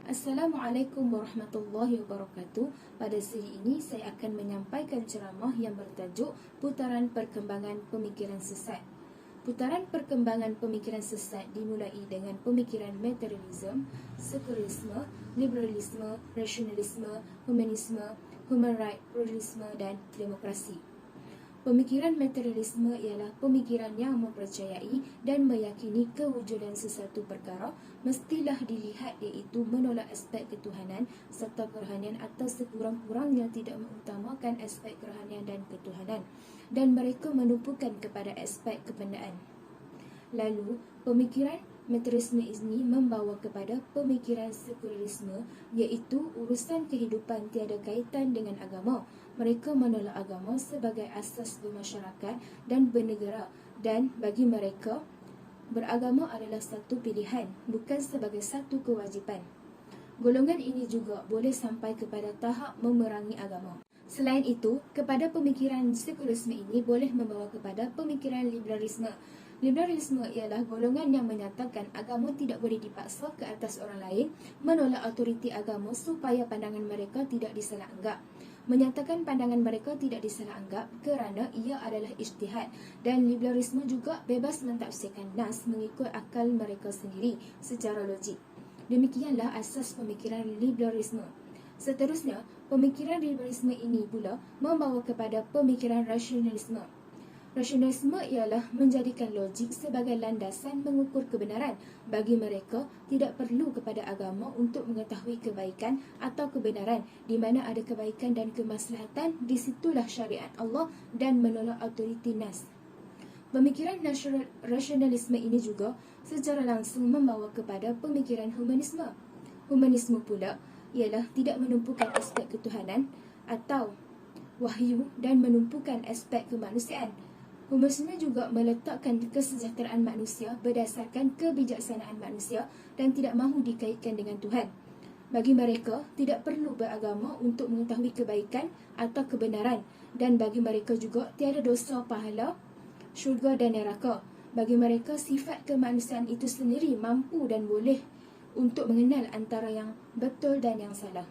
Assalamualaikum warahmatullahi wabarakatuh. Pada siri ini saya akan menyampaikan ceramah yang bertajuk Putaran Perkembangan Pemikiran Sesat. Putaran perkembangan pemikiran sesat dimulai dengan pemikiran materialisme, sekularisme, liberalisme, rasionalisme, humanisme, human right, pluralisme dan demokrasi. Pemikiran materialisme ialah pemikiran yang mempercayai dan meyakini kewujudan sesuatu perkara mestilah dilihat, iaitu menolak aspek ketuhanan serta kerohanian atau sekurang-kurangnya tidak mengutamakan aspek kerohanian dan ketuhanan, dan mereka menumpukan kepada aspek kebendaan. Lalu, pemikiran materialisme ini membawa kepada pemikiran sekularisme, iaitu urusan kehidupan tiada kaitan dengan agama. Mereka menolak agama sebagai asas bermasyarakat dan bernegara, dan bagi mereka, beragama adalah satu pilihan, bukan sebagai satu kewajipan. Golongan ini juga boleh sampai kepada tahap memerangi agama. Selain itu, kepada pemikiran sekularisme ini boleh membawa kepada pemikiran liberalisme. Liberalisme ialah golongan yang menyatakan agama tidak boleh dipaksa ke atas orang lain, menolak autoriti agama supaya pandangan mereka tidak disalah anggap. Menyatakan pandangan mereka tidak disalah anggap kerana ia adalah ijtihad, dan liberalisme juga bebas mentafsirkan nas mengikut akal mereka sendiri secara logik. Demikianlah asas pemikiran liberalisme. Seterusnya, pemikiran liberalisme ini pula membawa kepada pemikiran rasionalisme. Rasionalisme ialah menjadikan logik sebagai landasan mengukur kebenaran. Bagi mereka, tidak perlu kepada agama untuk mengetahui kebaikan atau kebenaran. Di mana ada kebaikan dan kemaslahatan, disitulah syariat Allah, dan menolak autoriti nas. Pemikiran rasionalisme ini juga secara langsung membawa kepada pemikiran humanisme. Humanisme pula ialah tidak menumpukan aspek ketuhanan atau wahyu dan menumpukan aspek kemanusiaan. Humanisme juga meletakkan kesejahteraan manusia berdasarkan kebijaksanaan manusia dan tidak mahu dikaitkan dengan Tuhan. Bagi mereka, tidak perlu beragama untuk mengetahui kebaikan atau kebenaran, dan bagi mereka juga tiada dosa, pahala, syurga dan neraka. Bagi mereka, sifat kemanusiaan itu sendiri mampu dan boleh untuk mengenal antara yang betul dan yang salah.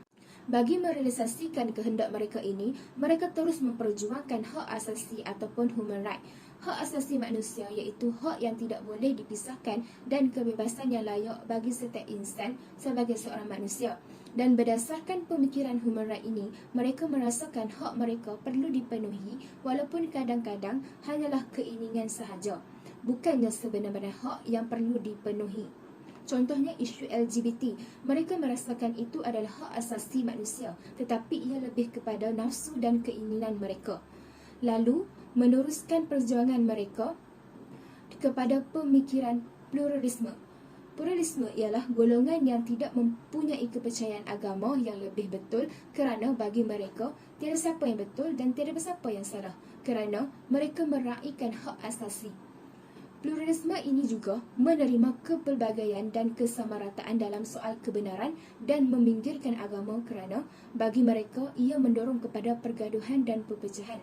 Bagi merealisasikan kehendak mereka ini, mereka terus memperjuangkan hak asasi ataupun human right. Hak asasi manusia iaitu hak yang tidak boleh dipisahkan dan kebebasan yang layak bagi setiap insan sebagai seorang manusia. Dan berdasarkan pemikiran human right ini, mereka merasakan hak mereka perlu dipenuhi walaupun kadang-kadang hanyalah keinginan sahaja, bukannya sebenar-benar hak yang perlu dipenuhi. Contohnya isu LGBT, mereka merasakan itu adalah hak asasi manusia, tetapi ia lebih kepada nafsu dan keinginan mereka. Lalu, meneruskan perjuangan mereka kepada pemikiran pluralisme. Pluralisme ialah golongan yang tidak mempunyai kepercayaan agama yang lebih betul, kerana bagi mereka tiada siapa yang betul dan tiada siapa yang salah, kerana mereka meraihkan hak asasi. Pluralisme ini juga menerima kepelbagaian dan kesamarataan dalam soal kebenaran dan meminggirkan agama, kerana bagi mereka ia mendorong kepada pergaduhan dan perpecahan.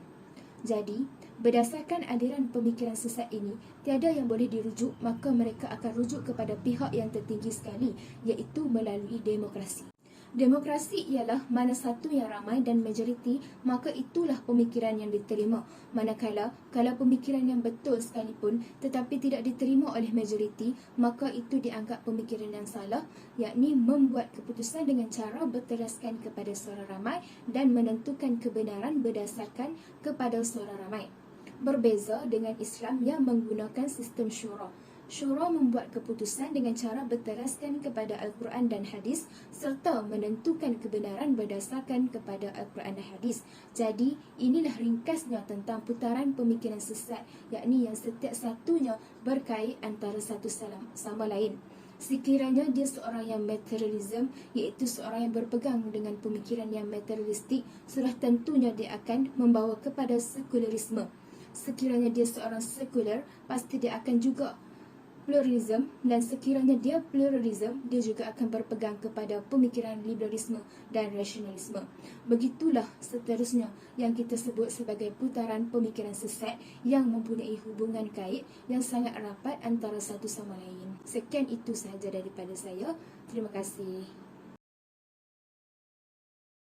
Jadi, berdasarkan aliran pemikiran sesat ini, tiada yang boleh dirujuk, maka mereka akan rujuk kepada pihak yang tertinggi sekali, iaitu melalui demokrasi. Demokrasi ialah mana satu yang ramai dan majoriti, maka itulah pemikiran yang diterima. Manakala kalau pemikiran yang betul sekalipun tetapi tidak diterima oleh majoriti, maka itu dianggap pemikiran yang salah, yakni membuat keputusan dengan cara berteraskan kepada suara ramai dan menentukan kebenaran berdasarkan kepada suara ramai. Berbeza dengan Islam yang menggunakan sistem syura. Syura membuat keputusan dengan cara berteraskan kepada Al-Quran dan Hadis serta menentukan kebenaran berdasarkan kepada Al-Quran dan Hadis. Jadi, inilah ringkasnya tentang putaran pemikiran sesat, yakni yang setiap satunya berkait antara satu sama lain. Sekiranya dia seorang yang materialism, iaitu seorang yang berpegang dengan pemikiran yang materialistik, sudah tentunya dia akan membawa kepada sekularisme. Sekiranya dia seorang sekular, pasti dia akan juga pluralism, dan sekiranya dia pluralism, dia juga akan berpegang kepada pemikiran liberalisme dan rasionalisme. Begitulah seterusnya yang kita sebut sebagai putaran pemikiran sesat yang mempunyai hubungan kait yang sangat rapat antara satu sama lain. Sekian itu sahaja daripada saya. Terima kasih.